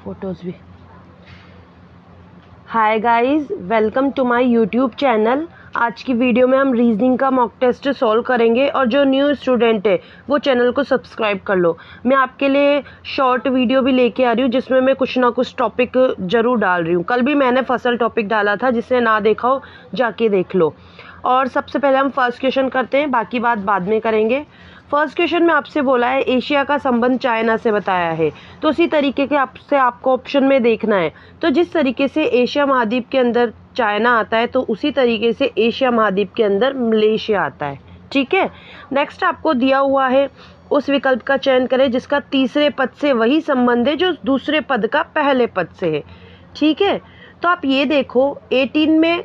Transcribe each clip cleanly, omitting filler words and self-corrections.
Photos भी। Hi guys, welcome to my YouTube channel. आज की वीडियो में हम रीजनिंग का मॉक टेस्ट सॉल्व करेंगे और जो न्यू स्टूडेंट है वो चैनल को सब्सक्राइब कर लो। मैं आपके लिए शॉर्ट वीडियो भी लेके आ रही हूँ जिसमें मैं कुछ ना कुछ टॉपिक ज़रूर डाल रही हूँ। कल भी मैंने फसल टॉपिक डाला था, जिसने ना देखा हो जाके देख लो। और सबसे पहले हम फर्स्ट क्वेश्चन करते हैं, बाकी बात बाद में करेंगे। फर्स्ट क्वेश्चन में आपसे बोला है एशिया का संबंध चाइना से बताया है, तो उसी तरीके के आपसे आपको ऑप्शन में देखना है। तो जिस तरीके से एशिया महाद्वीप के अंदर चाइना आता है, तो उसी तरीके से एशिया महाद्वीप के अंदर मलेशिया आता है। ठीक है, नेक्स्ट आपको दिया हुआ है उस विकल्प का चयन करें जिसका तीसरे पद से वही संबंध है जो दूसरे पद का पहले पद से है। ठीक है, तो आप ये देखो 18 में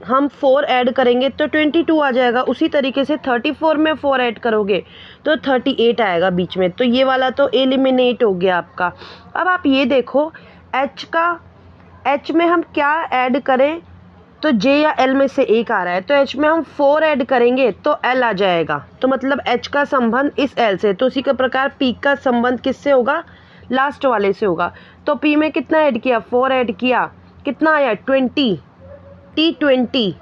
हम 4 ऐड करेंगे तो 22 आ जाएगा। उसी तरीके से 34 में 4 ऐड करोगे तो 38 आएगा बीच में, तो ये वाला तो एलिमिनेट हो गया आपका। अब आप ये देखो एच में हम क्या ऐड करें, तो जे या एल में से एक आ रहा है, तो एच में हम 4 ऐड करेंगे तो एल आ जाएगा। तो मतलब एच का संबंध इस एल से, तो उसी के प्रकार पी का संबंध किससे होगा, लास्ट वाले से होगा। तो पी में कितना ऐड किया, 4 ऐड किया, कितना आया 20, T20,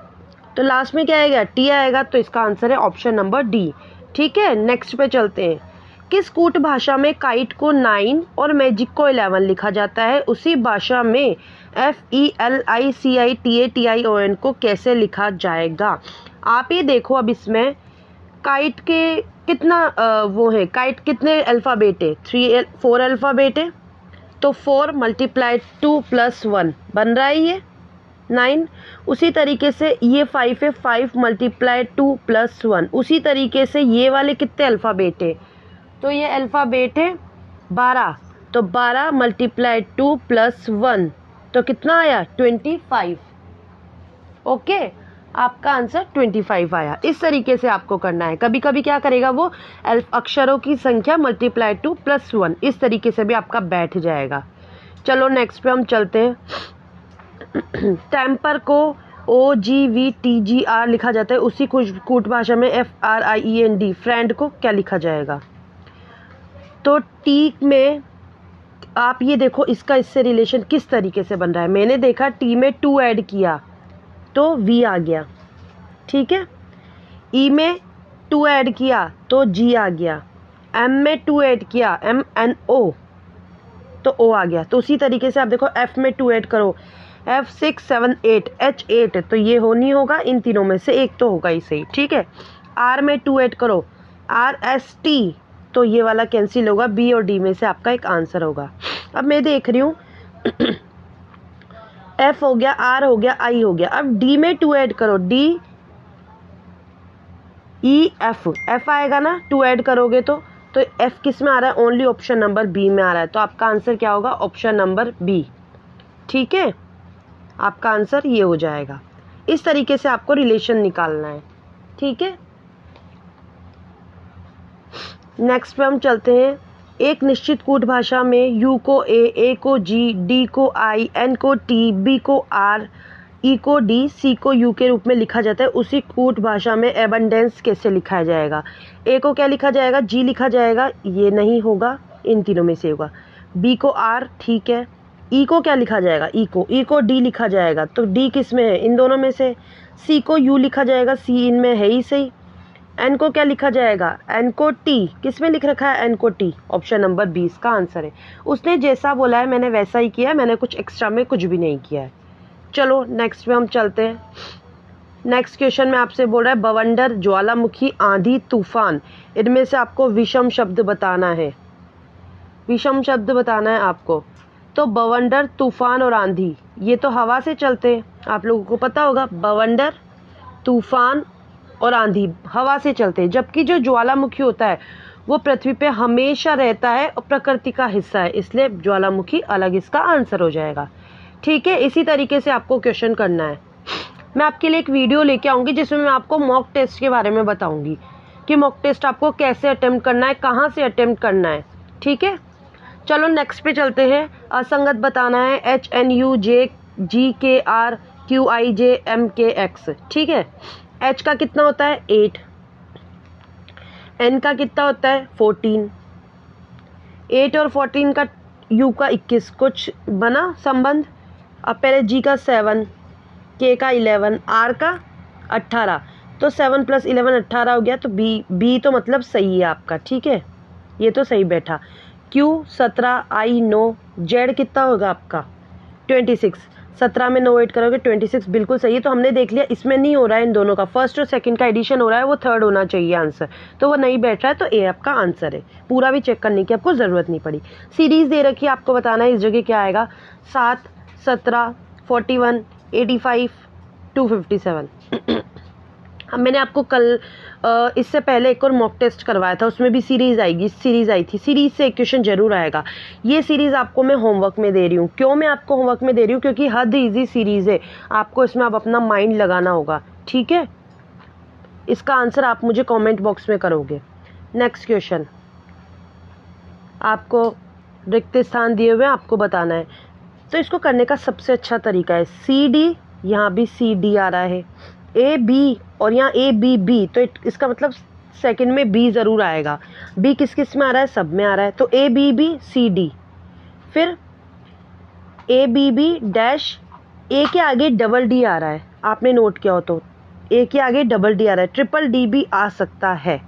तो लास्ट में क्या आएगा, टी आएगा। तो इसका आंसर है ऑप्शन नंबर डी। ठीक है, नेक्स्ट पे चलते हैं। किस कूट भाषा में काइट को 9 और मैजिक को 11 लिखा जाता है, उसी भाषा में FELICITATION को कैसे लिखा जाएगा। आप ये देखो, अब इसमें काइट के कितना वो है, काइट कितने अल्फ़ाबेट है, 4 अल्फ़ाबेट है, तो 4 × 2 + 1 बन रहा है ये 9। उसी तरीके से ये 5 है, 5 × 2 + 1। उसी तरीके से ये वाले कितने अल्फ़ाबेट है, तो ये अल्फ़ाबेट है 12, तो 12 × 2 + 1, तो कितना आया 25। ओके, आपका आंसर 25 आया। इस तरीके से आपको करना है। कभी कभी क्या करेगा वो, अक्षरों की संख्या × 2 + 1, इस तरीके से भी आपका बैठ जाएगा। चलो नेक्स्ट पे हम चलते हैं। टेम्पर को OGVTGR लिखा जाता है, उसी कूट भाषा में FRIEND फ्रेंड को क्या लिखा जाएगा। तो टी में आप ये देखो इसका इससे रिलेशन किस तरीके से बन रहा है। मैंने देखा टी में 2 ऐड किया तो V आ गया। ठीक है, ई में 2 ऐड किया तो G आ गया, M में 2 ऐड किया MNO तो O आ गया। तो उसी तरीके से आप देखो F में 2 ऐड करो, F6 7 8 H8, तो ये हो नहीं होगा, इन तीनों में से एक तो होगा ही सही। ठीक है, R में 2 ऐड करो RST, तो ये वाला कैंसिल होगा, B और D में से आपका एक आंसर होगा। अब मैं देख रही हूँ F हो गया, R हो गया, I हो गया। अब D में 2 ऐड करो, DEF आएगा ना, 2 ऐड करोगे तो F किस में आ रहा है, ओनली ऑप्शन नंबर बी में आ रहा है, तो आपका आंसर क्या होगा, ऑप्शन नंबर बी। ठीक है, आपका आंसर ये हो जाएगा। इस तरीके से आपको रिलेशन निकालना है। ठीक है, नेक्स्ट पे हम चलते हैं। एक निश्चित कूट भाषा में यू को ए को जी, डी को आई, एन को टी, बी को आर, ई को डी, सी को यू के रूप में लिखा जाता है, उसी कूट भाषा में एबंडेंस कैसे लिखा जाएगा। ए को क्या लिखा जाएगा, जी लिखा जाएगा, ये नहीं होगा, इन तीनों में से होगा। बी को आर, ठीक है। ई को क्या लिखा जाएगा, ई को डी लिखा जाएगा, तो डी किस में है, इन दोनों में से। सी को यू लिखा जाएगा, सी इनमें है ही सही। एन को क्या लिखा जाएगा, एन को टी, किस में लिख रखा है, एन को टी, ऑप्शन नंबर 20 का आंसर है। उसने जैसा बोला है मैंने वैसा ही किया है, मैंने कुछ एक्स्ट्रा में कुछ भी नहीं किया है। चलो नेक्स्ट पे हम चलते हैं। नेक्स्ट क्वेश्चन में आपसे बोल रहा है बवंडर, ज्वालामुखी, आंधी, तूफान, इनमें से आपको विषम शब्द बताना है। विषम शब्द बताना है आपको। तो बवंडर, तूफान और आंधी ये तो हवा से चलते हैं, आप लोगों को पता होगा। बवंडर, तूफान और आंधी हवा से चलते हैं, जबकि जो ज्वालामुखी होता है वो पृथ्वी पे हमेशा रहता है और प्रकृति का हिस्सा है, इसलिए ज्वालामुखी अलग इसका आंसर हो जाएगा। ठीक है, इसी तरीके से आपको क्वेश्चन करना है। मैं आपके लिए एक वीडियो लेके आऊँगी जिसमें मैं आपको मॉक टेस्ट के बारे में बताऊँगी कि मॉक टेस्ट आपको कैसे अटेम्प्ट करना है, कहाँ से अटेम्प्ट करना है। ठीक है, चलो नेक्स्ट पे चलते हैं। असंगत बताना है, HNUJGKRQIJMKX। ठीक है, H का कितना होता है 8, N का कितना होता है 14, 8 और 14 का U का 21, कुछ बना संबंध। अब पहले G का 7, K का 11, R का 18, तो 7 + 11 18 हो गया। तो B तो मतलब सही है आपका, ठीक है, ये तो सही बैठा। Q 17, I 9, Z कितना होगा आपका 26, 17 में 9 ऐड करोगे 26, बिल्कुल सही है। तो हमने देख लिया इसमें नहीं हो रहा है इन दोनों का, फर्स्ट और सेकंड का एडिशन हो रहा है, वो थर्ड होना चाहिए आंसर, तो वो नहीं बैठ रहा है, तो ए आपका आंसर है। पूरा भी चेक करने की आपको ज़रूरत नहीं पड़ी। सीरीज़ दे रखी है, आपको बताना है इस जगह क्या आएगा। 7, 17, 41, 85, 257। अब मैंने आपको कल इससे पहले एक और मॉक टेस्ट करवाया था, उसमें भी सीरीज़ आएगी, सीरीज़ आई थी, सीरीज़ से एक क्वेश्चन जरूर आएगा। ये सीरीज़ आपको मैं होमवर्क में दे रही हूँ। क्यों मैं आपको होमवर्क में दे रही हूँ? क्योंकि हद इजी सीरीज़ है, आपको इसमें अब अपना माइंड लगाना होगा, ठीक है। इसका आंसर आप मुझे कमेंट बॉक्स में करोगे। नेक्स्ट क्वेश्चन, आपको रिक्त स्थान दिए हुए आपको बताना है, तो इसको करने का सबसे अच्छा तरीका है CD, यहाँ भी CD आ रहा है, AB और यहाँ ABB, तो इसका मतलब सेकंड में B ज़रूर आएगा। B किस किस में आ रहा है? सब में आ रहा है, तो ABB CD, फिर ABB डैश, A के आगे डबल D आ रहा है, आपने नोट किया हो तो A के आगे डबल D आ रहा है, ट्रिपल D भी आ सकता है,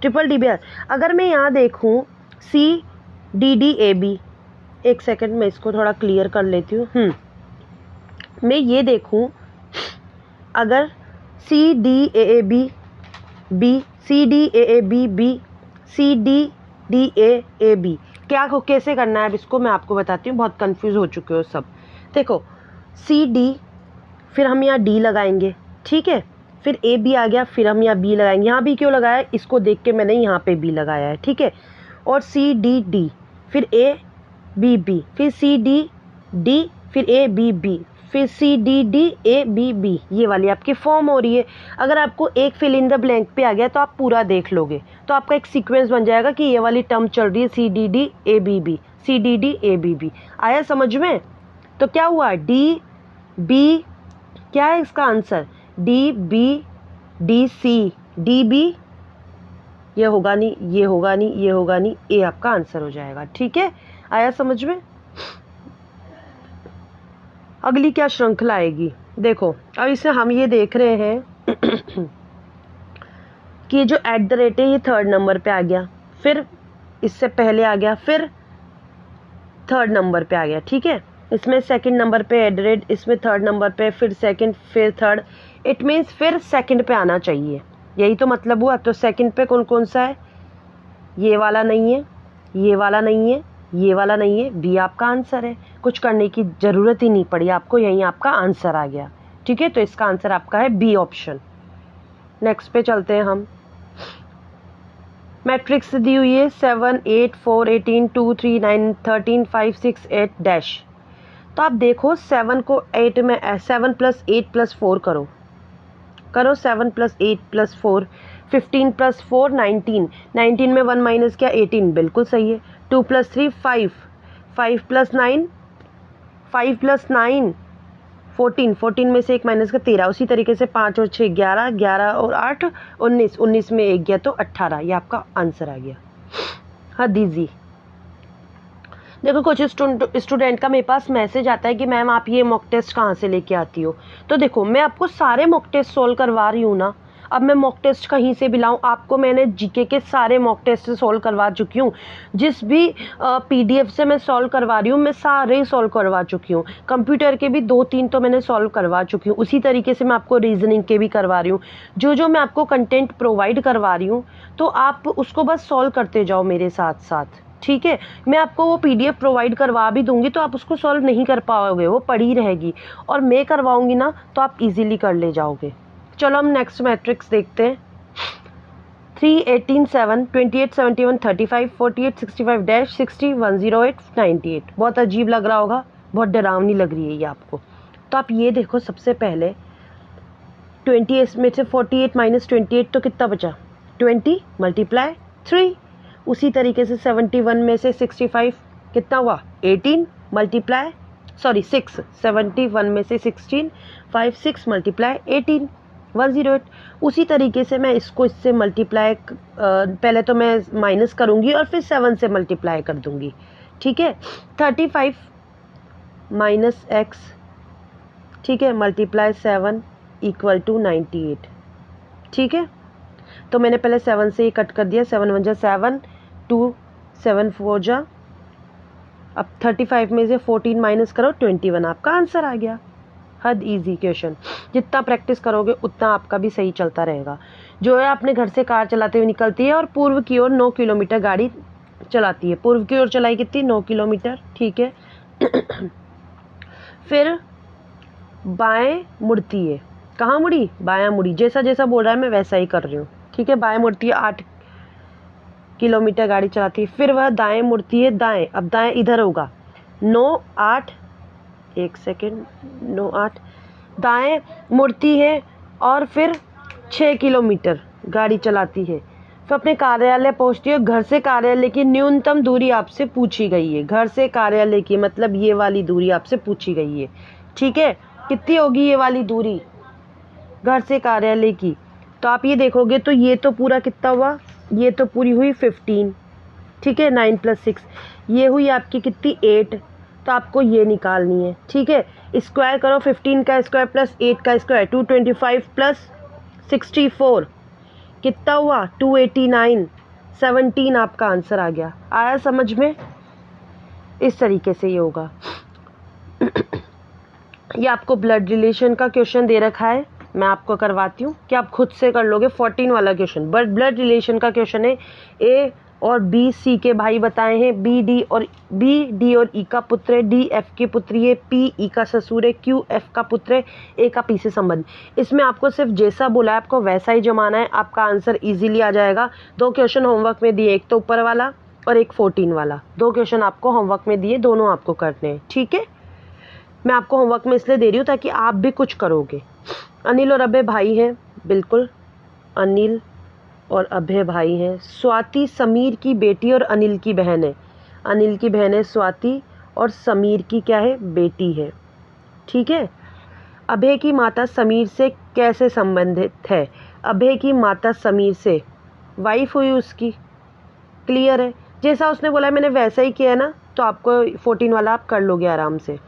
ट्रिपल D भी अगर मैं यहाँ देखूँ CDDAB, एक सेकंड मैं इसको थोड़ा क्लियर कर लेती हूँ। मैं ये देखूँ अगर CDAAB B, CDAAB B, CDDAAB, क्या कैसे करना है अब इसको मैं आपको बताती हूँ, बहुत कंफ्यूज हो चुके हो सब। देखो CD, फिर हम यहाँ D लगाएंगे, ठीक है, फिर AB आ गया, फिर हम यहाँ B लगाएंगे। यहाँ B क्यों लगाया? इसको देख के मैंने यहाँ पे B लगाया है, ठीक है। और CDD, फिर ABB, फिर CDD, फिर ABB, फिर CDDABB, ये वाली आपकी फॉर्म हो रही है। अगर आपको एक फिल इन द ब्लैंक पे आ गया तो आप पूरा देख लोगे, तो आपका एक सीक्वेंस बन जाएगा कि ये वाली टर्म चल रही है CDDABB, CDDABB। आया समझ में? तो क्या हुआ? DB, क्या है इसका आंसर? DBDC, DB, ये होगा नहीं, ये होगा नहीं, ये होगा नहीं, ए आपका आंसर हो जाएगा, ठीक है। आया समझ में? अगली क्या श्रृंखला आएगी, देखो अब इसे हम ये देख रहे हैं कि जो @ है ये थर्ड नंबर पे आ गया, फिर इससे पहले आ गया, फिर थर्ड नंबर पे आ गया, ठीक है। इसमें सेकंड नंबर पे @, इसमें थर्ड नंबर पे, फिर सेकंड, फिर थर्ड, इट मीन्स फिर सेकंड पे आना चाहिए, यही तो मतलब हुआ। तो सेकंड पे कौन कौन सा है? ये वाला नहीं है, ये वाला नहीं है, ये वाला नहीं है, बी आपका आंसर है। कुछ करने की ज़रूरत ही नहीं पड़ी आपको, यहीं आपका आंसर आ गया, ठीक है। तो इसका आंसर आपका है बी ऑप्शन। नेक्स्ट पे चलते हैं हम। मैट्रिक्स दी हुई है 7, 8, 4, 18, 2, 3, 9, 13, 5, 6, 8 डैश। तो आप देखो 7 को 8 में 7 + 8 + 4 करो 7 + 8 + 4, 15 + 4 19, 19 में 1 माइनस किया 18, बिल्कुल सही है। 2 + 3 5, 5 + 9 14, 14 में से 1 माइनस का 13, उसी तरीके से 5 और 6 11, 11 और 8 19, 19 में 1 गया तो 18, ये आपका आंसर आ गया। हाँ दीजिए, देखो कुछ स्टूडेंट का मेरे पास मैसेज आता है कि मैम आप ये मॉक टेस्ट कहाँ से लेके आती हो। तो देखो मैं आपको सारे मॉक टेस्ट सॉल्व करवा रही हूँ ना, अब मैं मॉक टेस्ट कहीं से भी लाऊं, आपको मैंने जीके के सारे मॉक टेस्ट सॉल्व करवा चुकी हूँ। जिस भी PDF से मैं सॉल्व करवा रही हूँ मैं सारे सॉल्व करवा चुकी हूँ। कंप्यूटर के भी 2-3 तो मैंने सॉल्व करवा चुकी हूँ, उसी तरीके से मैं आपको रीजनिंग के भी करवा रही हूँ। जो मैं आपको कंटेंट प्रोवाइड करवा रही हूँ तो आप उसको बस सॉल्व करते जाओ मेरे साथ साथ, ठीक है। मैं आपको वो PDF प्रोवाइड करवा भी दूंगी तो आप उसको सॉल्व नहीं कर पाओगे, वो पड़ी रहेगी, और मैं करवाऊंगी ना तो आप इजीली कर ले जाओगे। चलो हम नेक्स्ट मैट्रिक्स देखते हैं। 3, 18, 7, 28, 71, 35, 48, 65 डैश 60, 108, 98। बहुत अजीब लग रहा होगा, बहुत डरावनी लग रही है ये आपको। तो आप ये देखो, सबसे पहले 28 में से 48 माइनस 28 तो कितना बचा? 20 × 3। उसी तरीके से 71 में से 65 कितना हुआ? 18 × 6, 71 में से 16, 5, 6 × 18, 108। उसी तरीके से मैं इससे मल्टीप्लाई, पहले तो मैं माइनस करूंगी और फिर 7 से मल्टीप्लाई कर दूंगी, ठीक है। 35 माइनस एक्स, ठीक है, मल्टीप्लाई 7 इक्वल टू 98, ठीक है। तो मैंने पहले 7 से ही कट कर दिया, 7 1 जा 7, 2 7 4 जा, अब 35 में से 14 माइनस करो 21, आपका आंसर आ गया। हद इजी क्वेश्चन, जितना प्रैक्टिस करोगे उतना आपका भी सही चलता रहेगा। जो है अपने घर से कार चलाते हुए निकलती है और पूर्व की ओर 9 किलोमीटर गाड़ी चलाती है। पूर्व की ओर चलाई कितनी? 9 किलोमीटर, ठीक है। फिर बाएं मुड़ती है, कहाँ मुड़ी? बायां मुड़ी। जैसा जैसा बोल रहा है मैं वैसा ही कर रही हूँ, ठीक है। बाएं मुड़ती है, 8 किलोमीटर गाड़ी चलाती है। फिर वह दाएं मुड़ती है, दाएं, अब दाएं इधर होगा, 9 8, एक सेकेंड, 9 8, दाएं मुड़ती है और फिर 6 किलोमीटर गाड़ी चलाती है। फिर अपने कार्यालय पहुंचती है। घर से कार्यालय की न्यूनतम दूरी आपसे पूछी गई है। घर से कार्यालय की मतलब ये वाली दूरी आपसे पूछी गई है, ठीक है। कितनी होगी ये वाली दूरी घर से कार्यालय की? तो आप ये देखोगे तो ये तो पूरा कितना हुआ? ये तो पूरी हुई 15, ठीक है। 9 + 6 ये हुई आपकी कितनी? 8। तो आपको ये निकालनी है, ठीक है। स्क्वायर करो, 15 का स्क्वायर प्लस 8 का स्क्वायर, 225 प्लस 64 कितना हुआ? 289, 17 आपका आंसर आ गया। आया समझ में? इस तरीके से ये होगा। ये आपको ब्लड रिलेशन का क्वेश्चन दे रखा है, मैं आपको करवाती हूँ कि आप खुद से कर लोगे। 14 वाला क्वेश्चन, बट ब्लड रिलेशन का क्वेश्चन है। ए और बी सी के भाई बताए हैं, बी डी और ई का पुत्र है, डी एफ की पुत्री है, पी ई का ससुर है, क्यू एफ का पुत्र है, ए का पी से संबंध। इसमें आपको सिर्फ जैसा बोला है आपको वैसा ही जमाना है, आपका आंसर इजीली आ जाएगा। 2 क्वेश्चन होमवर्क में दिए, एक तो ऊपर वाला और एक 14 वाला। 2 क्वेश्चन आपको होमवर्क में दिए, दोनों आपको करने हैं, ठीक है। मैं आपको होमवर्क में इसलिए दे रही हूँ ताकि आप भी कुछ करोगे। अनिल और अभय भाई हैं, बिल्कुल अनिल और अभय भाई हैं। स्वाति समीर की बेटी और अनिल की बहन है। अनिल की बहन है स्वाति और समीर की क्या है? बेटी है, ठीक है। अभय की माता समीर से कैसे संबंधित है? अभय की माता समीर से वाइफ हुई उसकी, क्लियर है। जैसा उसने बोला मैंने वैसा ही किया है ना, तो आपको 14 वाला आप कर लोगे आराम से।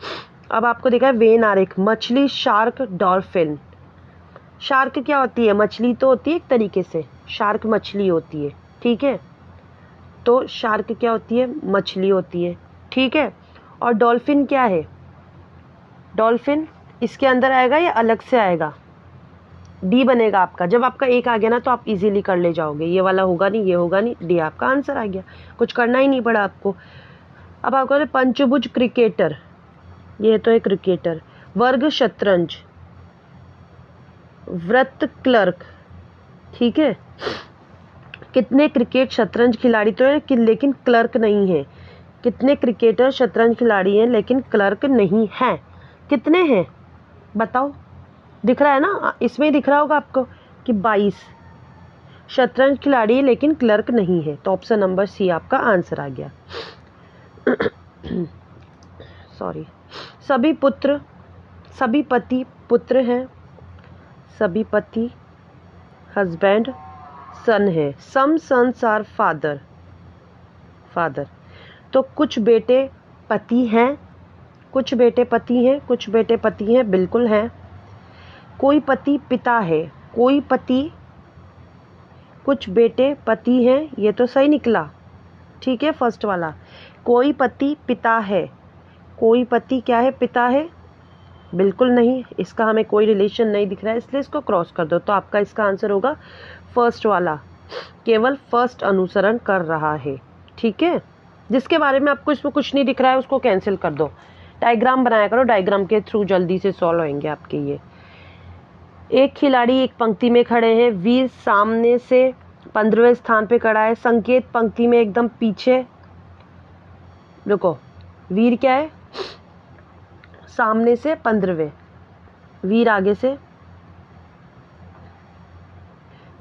अब आपको देखा है वेन आरेख, मछली, शार्क, डॉल्फिन। शार्क क्या होती है? मछली तो होती है एक तरीके से, शार्क मछली होती है, ठीक है। तो शार्क क्या होती है? मछली होती है, ठीक है। और डॉल्फिन क्या है? डॉल्फिन इसके अंदर आएगा या अलग से आएगा? डी बनेगा आपका। जब आपका एक आ गया ना तो आप इजीली कर ले जाओगे। ये वाला होगा नहीं, ये होगा नहीं, डी आपका आंसर आ गया। कुछ करना ही नहीं पड़ा आपको। अब आपको पंचभुज क्रिकेटर, ये तो है क्रिकेटर। वर्ग शतरंज, वृत्त क्लर्क, ठीक है। कितने क्रिकेट शतरंज खिलाड़ी तो है लेकिन क्लर्क नहीं है। कितने क्रिकेटर शतरंज खिलाड़ी हैं लेकिन क्लर्क नहीं हैं? कितने हैं बताओ? दिख रहा है ना, इसमें ही दिख रहा होगा आपको कि 22 शतरंज खिलाड़ी लेकिन क्लर्क नहीं है। तो ऑप्शन नंबर सी आपका आंसर आ गया। सॉरी। सभी पति पुत्र हैं। सभी पति हस्बैंड, सन है। सम सन्स आर फादर। तो कुछ बेटे पति हैं, कुछ बेटे पति हैं, कुछ बेटे पति हैं, बिल्कुल हैं। कोई पति पिता है, कोई पति, कुछ बेटे पति हैं, ये तो सही निकला, ठीक है। फर्स्ट वाला, कोई पति पिता है, कोई पति क्या है? पिता है, बिल्कुल नहीं। इसका हमें कोई रिलेशन नहीं दिख रहा है, इसलिए इसको क्रॉस कर दो। तो आपका इसका आंसर होगा फर्स्ट वाला, केवल फर्स्ट अनुसरण कर रहा है, ठीक है। जिसके बारे में आपको इसमें कुछ नहीं दिख रहा है उसको कैंसिल कर दो। डायग्राम बनाया करो, डायग्राम के थ्रू जल्दी से सॉल्व होंगे आपके ये। एक खिलाड़ी एक पंक्ति में खड़े हैं। वीर सामने से 15वें स्थान पे खड़ा है। संकेत पंक्ति में एकदम पीछे। रुको, वीर क्या है? सामने से 15वें, वीर आगे से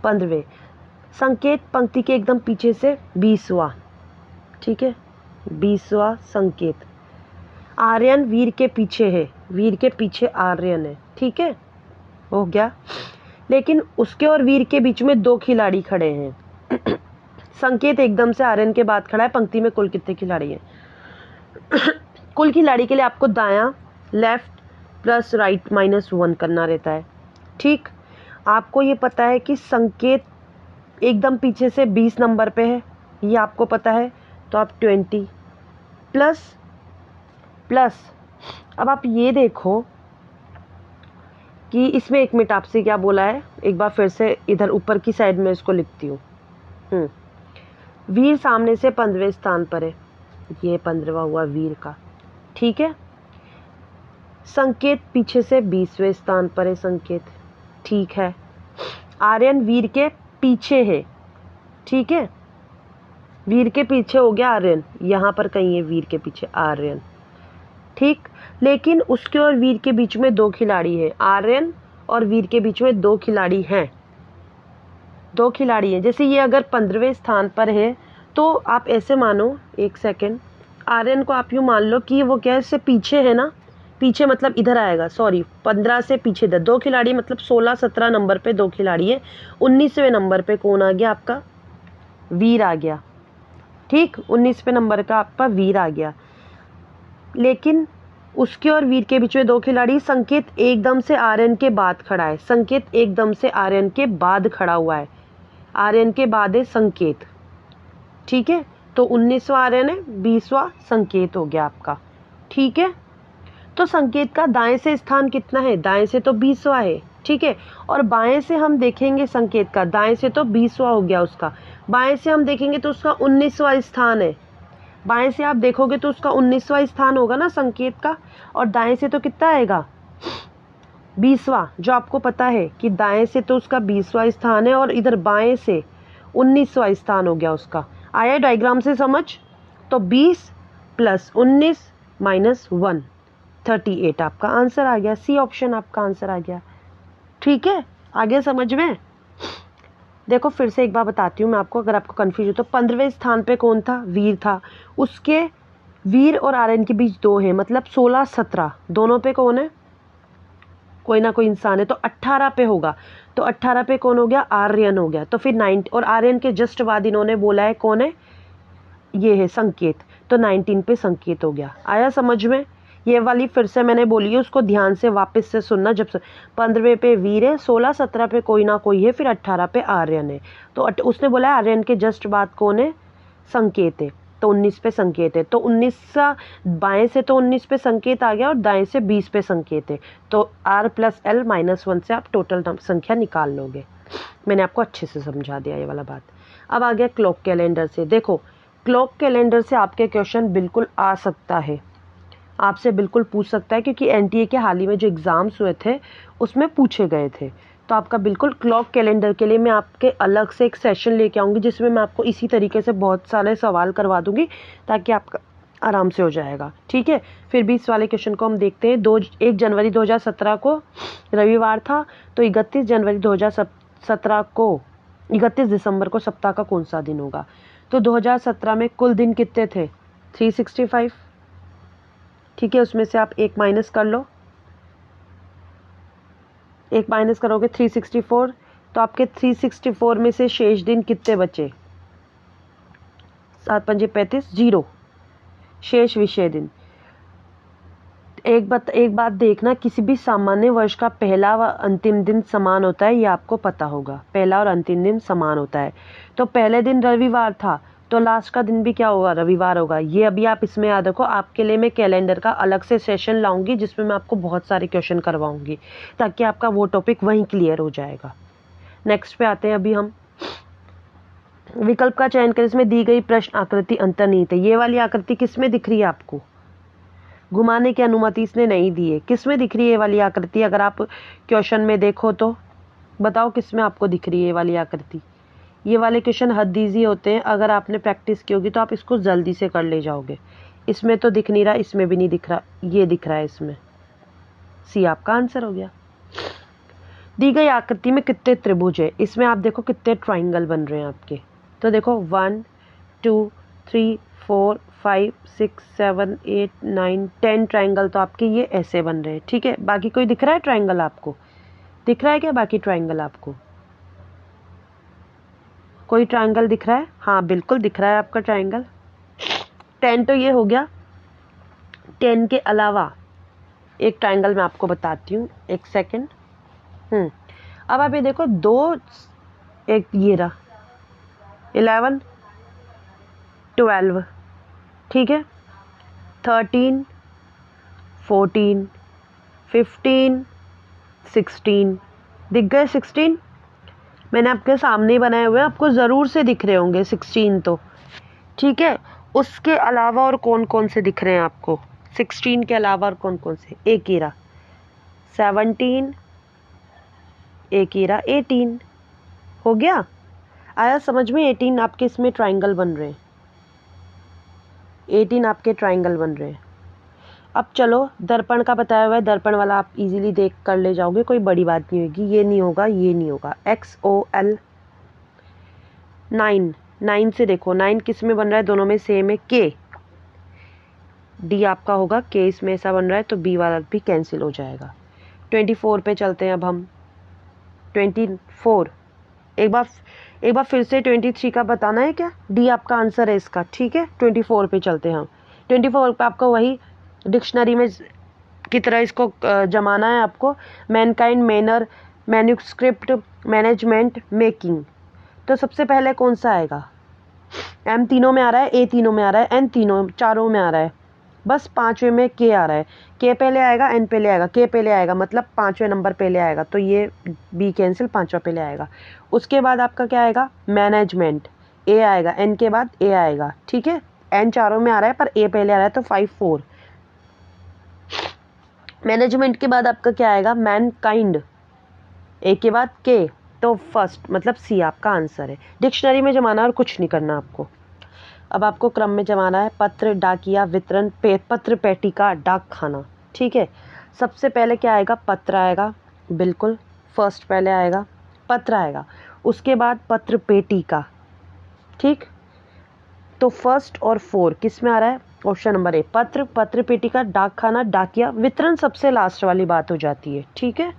15वें। संकेत पंक्ति के एकदम पीछे से 20वां, ठीक है, 20वां संकेत। आर्यन वीर के पीछे है, वीर के पीछे आर्यन है, ठीक है, हो गया। लेकिन उसके और वीर के बीच में 2 खिलाड़ी खड़े हैं। संकेत एकदम से आर्यन के बाद खड़ा है। पंक्ति में कुल कितने खिलाड़ी हैं? कुल खिलाड़ी के लिए आपको दायां लेफ्ट प्लस राइट -1 करना रहता है। ठीक, आपको ये पता है कि संकेत एकदम पीछे से 20 नंबर पे है, ये आपको पता है, तो आप 20 प्लस प्लस। अब आप ये देखो कि इसमें 1 मिनट आपसे क्या बोला है, एक बार फिर से इधर ऊपर की साइड में इसको लिखती हूँ। वीर सामने से 15वें स्थान पर है, ये 15वां हुआ वीर का। ठीक है, संकेत पीछे से 20वें स्थान पर है, संकेत। ठीक है, आर्यन वीर के पीछे है। ठीक है, वीर के पीछे हो गया आर्यन, यहाँ पर कहीं है वीर के पीछे आर्यन। ठीक, लेकिन उसके और वीर के बीच में 2 खिलाड़ी है, आर्यन और वीर के बीच में 2 खिलाड़ी हैं, 2 खिलाड़ी हैं। जैसे ये अगर 15वें स्थान पर है तो आप ऐसे मानो, एक सेकेंड, आर्यन को आप यूँ मान लो कि वो क्या इससे पीछे है ना, पीछे मतलब इधर आएगा, सॉरी 15 से पीछे 2 खिलाड़ी, मतलब 16-17 नंबर पे 2 खिलाड़ी है, 19वें नंबर पे कौन आ गया आपका, वीर आ गया। ठीक, 19वें नंबर का आपका वीर आ गया, लेकिन उसके और वीर के बीच में 2 खिलाड़ी। संकेत एकदम से आर्यन के बाद खड़ा है, संकेत एकदम से आर्यन के बाद खड़ा हुआ है, आर्यन के बाद है संकेत। ठीक है, तो 19वां आर्यन है, 20वां संकेत हो गया आपका। ठीक है, तो संकेत का दाएं से स्थान कितना है, दाएं से तो 20वां है। ठीक है, और बाएं से हम देखेंगे संकेत का, दाएं से तो 20वां हो गया उसका, बाएं से हम देखेंगे तो उसका 19वां स्थान है। बाएं से आप देखोगे तो उसका 19वां स्थान होगा ना संकेत का, और दाएं से तो कितना आएगा, 20वां, जो आपको पता है कि दाएं से तो उसका 20वां स्थान है और इधर बाएं से 19वां स्थान हो गया उसका। आया डायग्राम से समझ? तो 20 + 19 - 1 38 आपका आंसर आ गया, सी ऑप्शन आपका आंसर आ गया। ठीक है, आगे समझ में? देखो फिर से एक बार बताती हूँ मैं आपको, अगर आपको कंफ्यूज हो तो। 15वें स्थान पे कौन था, वीर था, उसके वीर और आर्यन के बीच 2 है, मतलब 16-17 दोनों पे कौन है, कोई ना कोई इंसान है, तो 18 पे होगा, तो 18 पे कौन हो गया, आर्यन हो गया। तो फिर 9 और आर्यन के जस्ट बाद इन्होंने बोला है कौन है, ये है संकेत, तो 19 पे संकेत हो गया। आया समझ में? ये वाली फिर से मैंने बोली है, उसको ध्यान से वापस से सुनना। जब 15वें पे वीर है, 16-17 पे कोई ना कोई है, फिर 18 पे आर्यन है, तो उसने बोला आर्यन के जस्ट बाद कौन है, संकेत है, तो 19 पे संकेत है। तो 19 बाएं से तो 19 पे संकेत आ गया और दाएं से 20 पे संकेत है, तो R + L -1 से आप टोटल संख्या निकाल लोगे। मैंने आपको अच्छे से समझा दिया ये वाला बात। अब आ गया क्लॉक कैलेंडर से। देखो क्लॉक कैलेंडर से आपके क्वेश्चन बिल्कुल आ सकता है, आपसे बिल्कुल पूछ सकता है, क्योंकि एनटीए के हाल ही में जो एग्ज़ाम्स हुए थे उसमें पूछे गए थे। तो आपका बिल्कुल क्लॉक कैलेंडर के लिए मैं आपके अलग से एक सेशन लेके आऊँगी, जिसमें मैं आपको इसी तरीके से बहुत सारे सवाल करवा दूँगी, ताकि आपका आराम से हो जाएगा। ठीक है, फिर भी इस वाले क्वेश्चन को हम देखते हैं। 1 जनवरी 2017 को रविवार था, तो 31 जनवरी 2017 को, 31 दिसंबर को सप्ताह का कौन सा दिन होगा? तो 2017 में कुल दिन कितने थे, 365। ठीक है, उसमें से आप 1 माइनस कर लो, 1 माइनस करोगे 364, तो आपके 364 में से शेष दिन कितने बचे, 7 × 5 = 35, 0 शेष विषय दिन। एक बात देखना, किसी भी सामान्य वर्ष का पहला व अंतिम दिन समान होता है, ये आपको पता होगा, पहला और अंतिम दिन समान होता है। तो पहले दिन रविवार था, तो लास्ट का दिन भी क्या होगा, रविवार होगा। ये अभी आप इसमें याद रखो, आपके लिए मैं कैलेंडर का अलग से सेशन लाऊंगी, जिसमें मैं आपको बहुत सारे क्वेश्चन करवाऊंगी, ताकि आपका वो टॉपिक वहीं क्लियर हो जाएगा। नेक्स्ट पे आते हैं अभी हम। विकल्प का चयन करें, इसमें दी गई प्रश्न आकृति अंतर्निहित है। ये वाली आकृति किस में दिख रही है आपको, घुमाने की अनुमति इसने नहीं दी है। किस में दिख रही है ये वाली आकृति, अगर आप क्वेश्चन में देखो तो बताओ किस में आपको दिख रही है ये वाली आकृति। ये वाले क्वेश्चन हद ईजी होते हैं, अगर आपने प्रैक्टिस की होगी तो आप इसको जल्दी से कर ले जाओगे। इसमें तो दिख नहीं रहा, इसमें भी नहीं दिख रहा, ये दिख रहा है इसमें, सी आपका आंसर हो गया। दी गई आकृति में कितने त्रिभुज है, इसमें आप देखो कितने ट्राइंगल बन रहे हैं आपके। तो देखो 1 2 3 4 5 6 7 8 9 10 ट्राइंगल तो आपके ये ऐसे बन रहे हैं। ठीक है, बाकी कोई दिख रहा है ट्राइंगल आपको, दिख रहा है क्या बाकी ट्राइंगल आपको, कोई ट्राइंगल दिख रहा है? हाँ बिल्कुल दिख रहा है आपका ट्राइंगल। 10 तो ये हो गया, 10 के अलावा एक ट्रायंगल मैं आपको बताती हूँ, एक सेकेंड। अब आप ये देखो, दो, एक ये रहा 11 12, ठीक है, 13 14 15 16, दिख गए 16? मैंने आपके सामने ही बनाए हुए हैं, आपको ज़रूर से दिख रहे होंगे 16 तो, ठीक है। उसके अलावा और कौन कौन से दिख रहे हैं आपको? 16 के अलावा और कौन कौन से? एक ही रहा 17, एक ही रहा 18, हो गया? आया समझ में? 18 आपके इसमें ट्रायंगल बन रहे हैं, 18 आपके ट्रायंगल बन रहे हैं। अब चलो, दर्पण का बताया हुआ है, दर्पण वाला आप इजीली देख कर ले जाओगे, कोई बड़ी बात नहीं होगी। ये नहीं होगा, ये नहीं होगा। XOL 9, 9 से देखो, 9 किस में बन रहा है? दोनों में सेम है, K D आपका होगा, K इसमें ऐसा बन रहा है, तो B वाला भी कैंसिल हो जाएगा। 24 पे चलते हैं अब हम। 24, एक बार फिर से 23 का बताना है क्या? D आपका आंसर है इसका, ठीक है। 24 पे चलते हैं हम। 24 पे आपको वही डिक्शनरी में की तरह इसको जमाना है आपको। Mankind, manner, manuscript, management, making. तो सबसे पहले कौन सा आएगा? M तीनों में आ रहा है, A तीनों में आ रहा है, N तीनों चारों में आ रहा है, बस पांचवें में K आ रहा है। K पहले आएगा, N पहले आएगा, K पहले आएगा, मतलब पांचवें नंबर पहले आएगा, तो ये B कैंसिल, पांचवा पहले आएगा। उसके बाद आपका क्या आएगा? मैनेजमेंट, A आएगा, N के बाद A आएगा, ठीक है। N चारों में आ रहा है पर A पहले आ रहा है, तो 5 4। मैनेजमेंट के बाद आपका क्या आएगा? मैनकाइंड, A के बाद K, तो फर्स्ट मतलब C आपका आंसर है। डिक्शनरी में जमाना और कुछ नहीं करना आपको। अब आपको क्रम में जमाना है। पत्र, डाकिया, वितरण, पत्र पेटिका, डाक खाना, ठीक है। सबसे पहले क्या आएगा? पत्र आएगा, बिल्कुल फर्स्ट पहले आएगा, पत्र आएगा। उसके बाद पत्र पेटिका, ठीक। तो फर्स्ट और 4 किस में आ रहा है? ऑप्शन नंबर A, पत्र, पत्र पेटिका, डाक खाना, डाकिया, वितरण सबसे लास्ट वाली बात हो जाती है, ठीक है।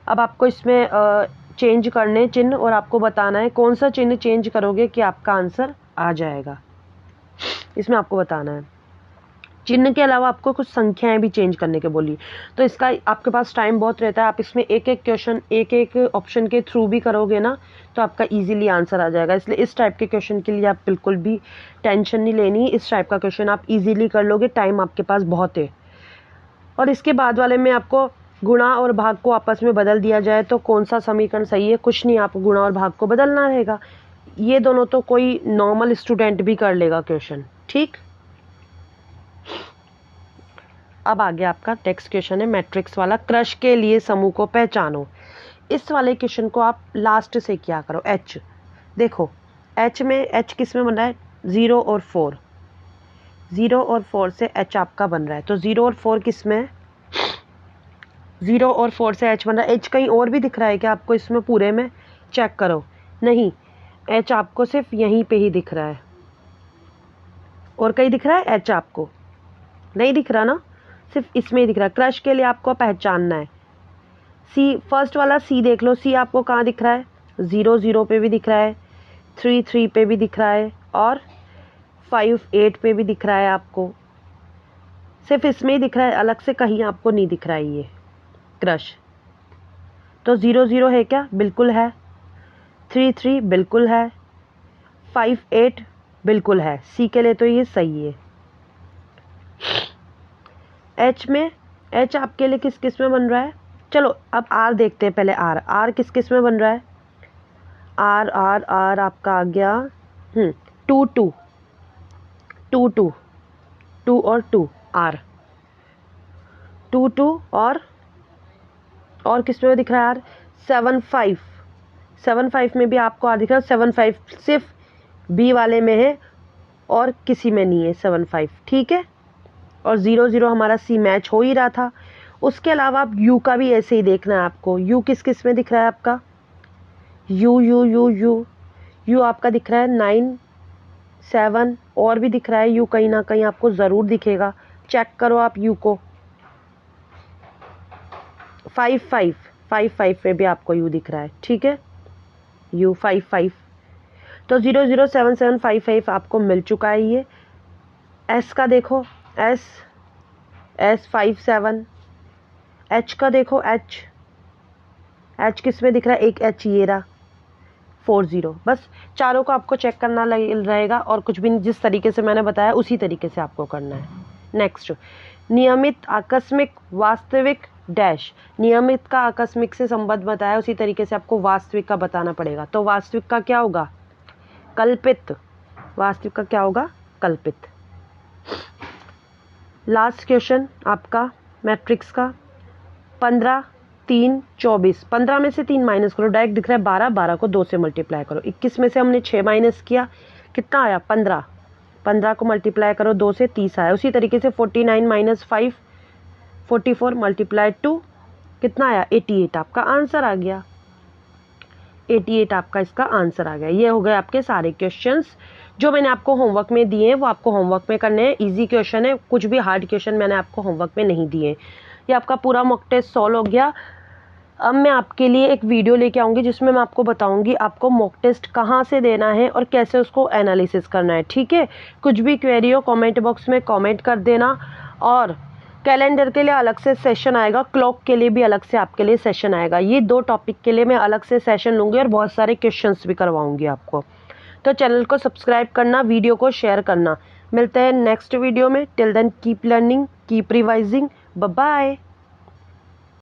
अब आपको इसमें चेंज करने चिन्ह, और आपको बताना है कौन सा चिन्ह चेंज करोगे कि आपका आंसर आ जाएगा। इसमें आपको बताना है। चिन्ह के अलावा आपको कुछ संख्याएं भी चेंज करने के बोली, तो इसका आपके पास टाइम बहुत रहता है। आप इसमें एक एक क्वेश्चन एक एक ऑप्शन के थ्रू भी करोगे ना, तो आपका इजीली आंसर आ जाएगा। इसलिए इस टाइप के क्वेश्चन के लिए आप बिल्कुल भी टेंशन नहीं लेनी। इस टाइप का क्वेश्चन आप इजीली कर लोगे, टाइम आपके पास बहुत है। और इसके बाद वाले में आपको गुणा और भाग को आपस में बदल दिया जाए तो कौन सा समीकरण सही है? कुछ नहीं, आपको गुणा और भाग को बदलना रहेगा। ये दोनों तो कोई नॉर्मल स्टूडेंट भी कर लेगा क्वेश्चन, ठीक। अब आगे आपका नेक्स्ट क्वेश्चन है मैट्रिक्स वाला। क्रश के लिए समूह को पहचानो। इस वाले क्वेश्चन को आप लास्ट से क्या करो? H देखो, H में H किस में बन रहा है? 0 और 4, 0 और 4 से H आपका बन रहा है। तो 0 और 4 किस में है? 0 और 4 से H बन रहा है। H कहीं और भी दिख रहा है क्या आपको इसमें पूरे में? चेक करो, नहीं, H आपको सिर्फ यहीं पे ही दिख रहा है। और कहीं दिख रहा है H आपको? नहीं दिख रहा ना, सिर्फ इसमें ही दिख रहा है। क्रश के लिए आपको पहचानना है। C, फर्स्ट वाला C देख लो, C आपको कहाँ दिख रहा है? 0 0 पे भी दिख रहा है, 3 3 पे भी दिख रहा है, और 5 8 पे भी दिख रहा है आपको। सिर्फ इसमें ही दिख रहा है, अलग से कहीं आपको नहीं दिख रहा है ये क्रश। तो 0 0 है क्या? बिल्कुल है। 3 3 बिल्कुल है। 5 8 बिल्कुल है। C के लिए तो ये सही है। H में, H आपके लिए किस किस में बन रहा है? चलो अब R देखते हैं पहले। R किस किस में बन रहा है? R आपका आ गया 2 2 2 2 2 और 2 R 2 2 और किस में दिख रहा है? R 7 5 7 5 में भी आपको R दिख रहा है। 7 5 सिर्फ B वाले में है और किसी में नहीं है 7 5, ठीक है। और 0 0 हमारा C मैच हो ही रहा था। उसके अलावा आप U का भी ऐसे ही देखना है आपको। U किस किस में दिख रहा है आपका? U आपका दिख रहा है 9 7, और भी दिख रहा है U, कहीं ना कहीं आपको ज़रूर दिखेगा। चेक करो आप U को। 5 5 में भी आपको U दिख रहा है, ठीक है। U 5 5, तो 0 0 7 7 5 5 आपको मिल चुका है ये। एस का देखो एस 5 7। एच का देखो एच किस में दिख रहा है, एक एच ये रहा 4 0। बस चारों को आपको चेक करना रहेगा और कुछ भी जिस तरीके से मैंने बताया उसी तरीके से आपको करना है। नेक्स्ट, नियमित, आकस्मिक, वास्तविक डैश। नियमित का आकस्मिक से संबंध बताया, उसी तरीके से आपको वास्तविक का बताना पड़ेगा। तो वास्तविक का क्या होगा, कल्पित। वास्तविक का क्या होगा, कल्पित। लास्ट क्वेश्चन आपका मैट्रिक्स का 15 3 24। 15 में से 3 माइनस करो, डायरेक्ट दिख रहा है 12, 12 को 2 से मल्टीप्लाई करो। 21 में से हमने 6 माइनस किया, कितना आया 15। 15 को मल्टीप्लाई करो 2 से, 30 आया। उसी तरीके से 49 माइनस 5 44 मल्टीप्लाई 2 कितना आया 88। आपका आंसर आ गया 88, आपका इसका आंसर आ गया। ये हो गए आपके सारे क्वेश्चंस जो मैंने आपको होमवर्क में दिए हैं, वो आपको होमवर्क में करने हैं। इजी क्वेश्चन है, कुछ भी हार्ड क्वेश्चन मैंने आपको होमवर्क में नहीं दिए। ये आपका पूरा मॉक टेस्ट सॉल्व हो गया। अब मैं आपके लिए एक वीडियो लेके आऊँगी जिसमें मैं आपको बताऊँगी आपको मॉक टेस्ट कहाँ से देना है और कैसे उसको एनालिसिस करना है। ठीक है, कुछ भी क्वेरी हो कमेंट बॉक्स में कमेंट कर देना। और कैलेंडर के लिए अलग से सेशन आएगा, क्लॉक के लिए भी अलग से आपके लिए सेशन आएगा। ये 2 टॉपिक के लिए मैं अलग से सेशन लूँगी और बहुत सारे क्वेश्चंस भी करवाऊँगी आपको। तो चैनल को सब्सक्राइब करना, वीडियो को शेयर करना। मिलते हैं नेक्स्ट वीडियो में। Till then keep learning, keep revising. Bye bye.